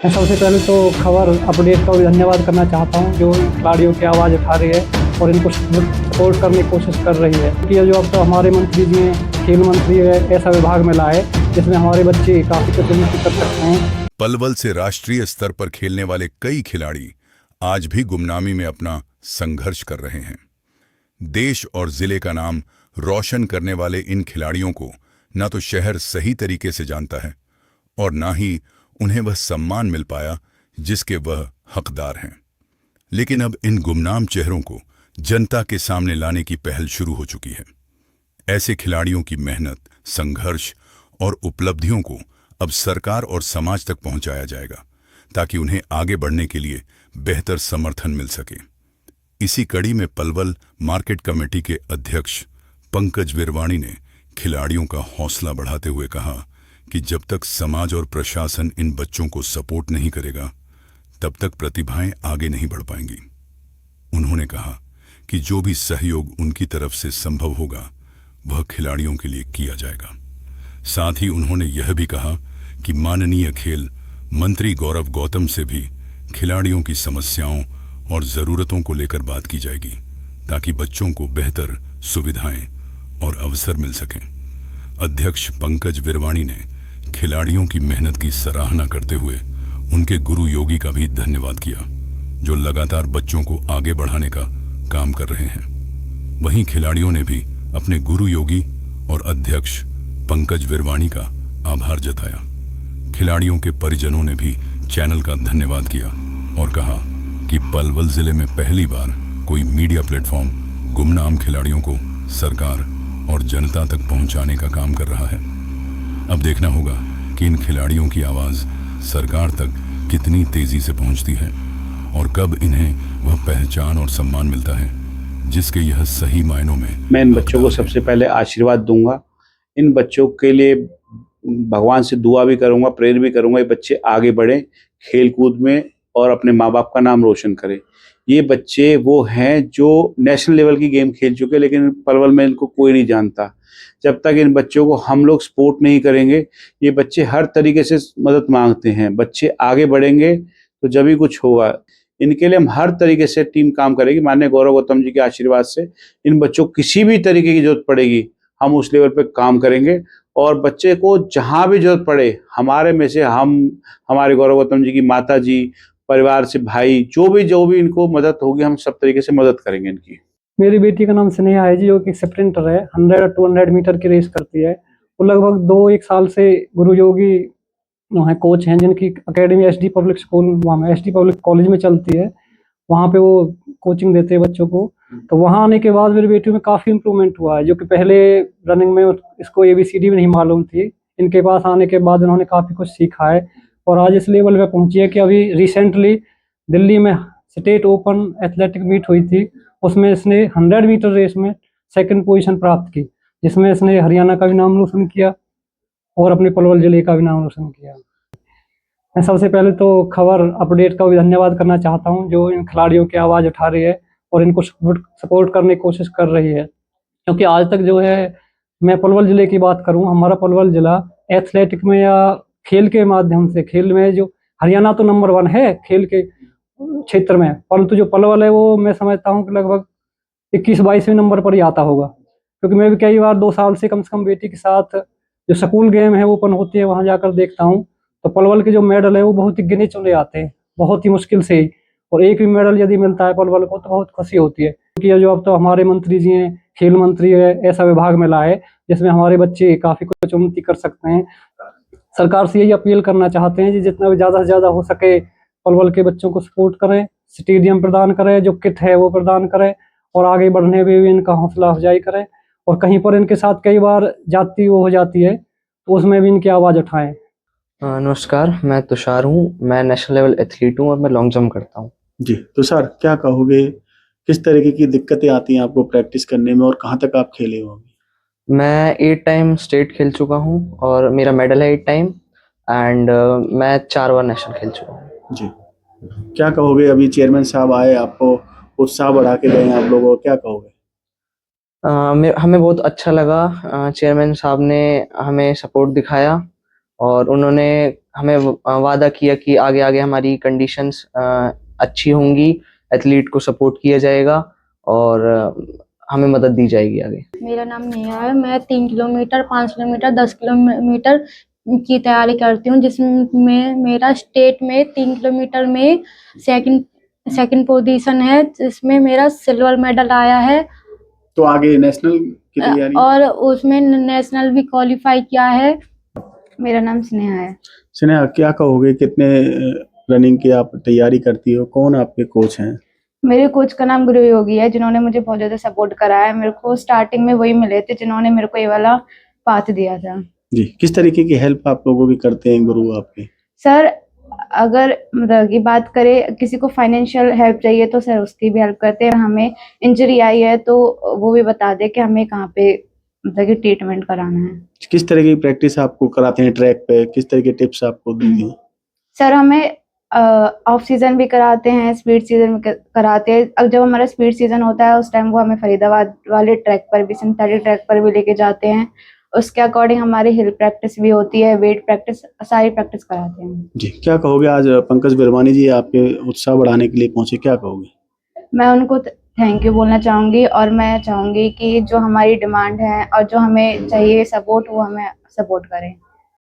मैं सबसे पहले तो खबर अपडेट का भी धन्यवाद करना चाहता हूँ जो खिलाड़ियों की आवाज़ उठा रही है और इनको सपोर्ट करने की कोशिश कर रही है। क्योंकि ये जो अब तो हमारे मंत्री जी हैं, खेल मंत्री है, ऐसा विभाग में लाए जिसमें हमारे बच्चे काफ़ी कुछ उन्नति कर सकते हैं। पलवल से राष्ट्रीय स्तर पर खेलने वाले कई खिलाड़ी आज भी गुमनामी में अपना संघर्ष कर रहे हैं। देश और जिले का नाम रोशन करने वाले इन खिलाड़ियों को न तो शहर सही तरीके से जानता है और न ही उन्हें वह सम्मान मिल पाया जिसके वह हकदार हैं। लेकिन अब इन गुमनाम चेहरों को जनता के सामने लाने की पहल शुरू हो चुकी है। ऐसे खिलाड़ियों की मेहनत, संघर्ष और उपलब्धियों को अब सरकार और समाज तक पहुंचाया जाएगा ताकि उन्हें आगे बढ़ने के लिए बेहतर समर्थन मिल सके। इसी कड़ी में पलवल मार्केट कमेटी के अध्यक्ष पंकज विरवाणी ने खिलाड़ियों का हौसला बढ़ाते हुए कहा कि जब तक समाज और प्रशासन इन बच्चों को सपोर्ट नहीं करेगा तब तक प्रतिभाएं आगे नहीं बढ़ पाएंगी। उन्होंने कहा कि जो भी सहयोग उनकी तरफ से संभव होगा वह खिलाड़ियों के लिए किया जाएगा। साथ ही उन्होंने यह भी कहा कि माननीय खेल मंत्री गौरव गौतम से भी खिलाड़ियों की समस्याओं और ज़रूरतों को लेकर बात की जाएगी ताकि बच्चों को बेहतर सुविधाएं और अवसर मिल सकें। अध्यक्ष पंकज विरवाणी ने खिलाड़ियों की मेहनत की सराहना करते हुए उनके गुरु योगी का भी धन्यवाद किया जो लगातार बच्चों को आगे बढ़ाने का काम कर रहे हैं। वहीं खिलाड़ियों ने भी अपने गुरु योगी और अध्यक्ष पंकज विरवाणी का आभार जताया। खिलाड़ियों के परिजनों ने भी चैनल का धन्यवाद किया और कहा कि पलवल जिले में पहली बार कोई मीडिया प्लेटफॉर्म गुमनाम खिलाड़ियों को सरकार और जनता तक पहुंचाने का काम कर रहा है। अब देखना होगा कि इन खिलाड़ियों की आवाज़ सरकार तक कितनी तेजी से पहुंचती है और कब इन्हें वह पहचान और सम्मान मिलता है जिसके यह सही मायनों में। मैं इन बच्चों को सबसे पहले आशीर्वाद दूंगा। इन बच्चों के लिए भगवान से दुआ भी करूंगा, प्रेयर भी करूंगा। ये बच्चे आगे बढ़ें खेल कूद में और अपने माँ बाप का नाम रोशन करें। ये बच्चे वो हैं जो नेशनल लेवल की गेम खेल चुके हैं लेकिन पलवल में इनको कोई नहीं जानता। जब तक इन बच्चों को हम लोग सपोर्ट नहीं करेंगे, ये बच्चे हर तरीके से मदद मांगते हैं। बच्चे आगे बढ़ेंगे तो जब भी कुछ होगा। इनके लिए हम हर तरीके से टीम काम करेगी। माननीय गौरव गौतम जी के आशीर्वाद से इन बच्चों को किसी भी तरीके की जरूरत पड़ेगी हम उस लेवल पे काम करेंगे और बच्चे को जहां भी जरूरत पड़े हमारे में से हम, हमारे गौरव गौतम जी की माता जी, परिवार से भाई, जो भी इनको मदद होगी हम सब तरीके से मदद करेंगे इनकी। मेरी बेटी का नाम स्नेहा है जी जो कि स्प्रिंटर है, 100 और 200 मीटर की रेस करती है। वो लगभग 2-1 साल से गुरु योगी वहाँ कोच हैं जिनकी एकेडमी एसडी पब्लिक स्कूल, वहाँ एसडी पब्लिक कॉलेज में चलती है। वहाँ पे वो कोचिंग देते हैं बच्चों को। तो वहाँ आने के बाद मेरी बेटी में काफ़ी इम्प्रूवमेंट हुआ है जो कि पहले रनिंग में इसको ABCD भी नहीं मालूम थी। इनके पास आने के बाद उन्होंने काफ़ी कुछ सीखा है और आज इस लेवल पे पहुँची है कि अभी रिसेंटली दिल्ली में स्टेट ओपन एथलेटिक मीट हुई थी। उसमें इसने 100 मीटर रेस में 2nd पोजीशन प्राप्त की जिसमें इसने हरियाणा का भी नाम रोशन किया और अपने पलवल जिले का भी नाम रोशन किया। मैं सबसे पहले तो खबर अपडेट का भी धन्यवाद करना चाहता हूँ जो इन खिलाड़ियों की आवाज़ उठा रही है और इनको सपोर्ट करने की कोशिश कर रही है। क्योंकि आज तक जो है, मैं पलवल ज़िले की बात करूँ, हमारा पलवल ज़िला एथलेटिक में या खेल के माध्यम से, खेल में जो हरियाणा तो नंबर 1 है खेल के क्षेत्र में, परंतु जो पलवल है वो मैं समझता हूँ कि लगभग 21-22वें नंबर पर ही आता होगा। क्योंकि मैं भी कई बार 2 साल से कम बेटी के साथ जो स्कूल गेम है ओपन होती है वहाँ जाकर देखता हूँ तो पलवल के जो मेडल है वो बहुत ही गिने चुने आते हैं, बहुत ही मुश्किल से ही। और एक भी मेडल यदि मिलता है पलवल को तो बहुत खुशी होती है। क्योंकि ये जो अब तो हमारे मंत्री जी हैं, खेल मंत्री है, ऐसा विभाग में लाए जिसमें हमारे बच्चे काफ़ी कुछ उन्नति कर सकते हैं। सरकार से यही अपील करना चाहते हैं कि जितना भी ज़्यादा से ज़्यादा हो सके पलवल के बच्चों को सपोर्ट करें, स्टेडियम प्रदान करें, जो किट है वो प्रदान करें और आगे बढ़ने में भी इनका हौसला अफजाई करें। और कहीं पर इनके साथ कई बार जाति वो हो जाती है तो उसमें भी इनकी आवाज़ उठाएं। नमस्कार, मैं तुषार हूँ। मैं नेशनल लेवल एथलीट हूँ और मैं लॉन्ग जंप करता हूँ। जी तुषार, क्या कहोगे, किस तरीके की दिक्कतें आती हैं आपको प्रैक्टिस करने में और कहाँ तक आप खेले हो? मैं 8 टाइम स्टेट खेल चुका हूँ और मेरा मेडल है 8 टाइम एंड मैं 4 बार नेशनल खेल चुका हूँ। जी, क्या कहोगे, अभी चेयरमैन साहब आए, आपको उत्साह बढ़ा के गए आप लोगों को, क्या कहोगे? हमें बहुत अच्छा लगा। चेयरमैन साहब ने हमें सपोर्ट दिखाया और उन्होंने हमें वादा किया कि आगे आगे हमारी कंडीशंस अच्छी होंगी, एथलीट को सपोर्ट किया जाएगा और हमें मदद दी जाएगी आगे। मेरा नाम नेहा है। मैं 3 किलोमीटर, 5 किलोमीटर, 10 किलोमीटर की तैयारी करती हूँ, जिसमें मेरा स्टेट में 3 किलोमीटर में सेकंड पोजीशन है, जिसमें मेरा सिल्वर मेडल आया है तो आगे नेशनल की तैयारी? और उसमें नेशनल भी क्वालिफाई किया है। मेरा नाम स्नेहा है। स्नेहा, क्या कहोगे, कितने रनिंग की आप तैयारी करती हो, कौन आपके कोच हैं? मेरे कोच का नाम गुरु योगी है, जिन्होंने मुझे बहुत ज़्यादा सपोर्ट करा है। मेरे को स्टार्टिंग में वही मिले थे जिन्होंने मेरे को ये वाला पाथ दिया था। जी, किस तरीके की हेल्प आप लोगों की करते हैं गुरु आपके? सर, अगर मतलब की बात करें, किसी को फाइनेंशियल हेल्प चाहिए तो सर उसकी भी हेल्प करते हैं। हमें इंजरी आई है तो वो भी बता दे कि हमें कहाँ पे मतलब कि ट्रीटमेंट कराना है। किस तरह की प्रैक्टिस आपको कराते हैं ट्रैक पे, किस तरह के टिप्स आपको देते हैं? सर, हमें ऑफ सीजन भी कराते हैं, स्पीड सीजन भी कराते हैं। अब जब हमारा स्पीड सीजन होता है उस टाइम वो हमें फरीदाबाद वाले ट्रैक पर भी, सिंथेटिक ट्रैक पर भी लेके जाते हैं। उसके अकॉर्डिंग हमारी हिल प्रैक्टिस भी होती है, वेट प्रैक्टिस, सारी प्रैक्टिस कराते हैं। जी, क्या कहोगे, आज पंकज बिरवानी जी आपके उत्साह बढ़ाने के लिए पहुंचे, क्या कहोगे? मैं उनको थैंक यू बोलना चाहूँगी और मैं चाहूँगी कि जो हमारी डिमांड है और जो हमें चाहिए सपोर्ट, वो हमें सपोर्ट करें।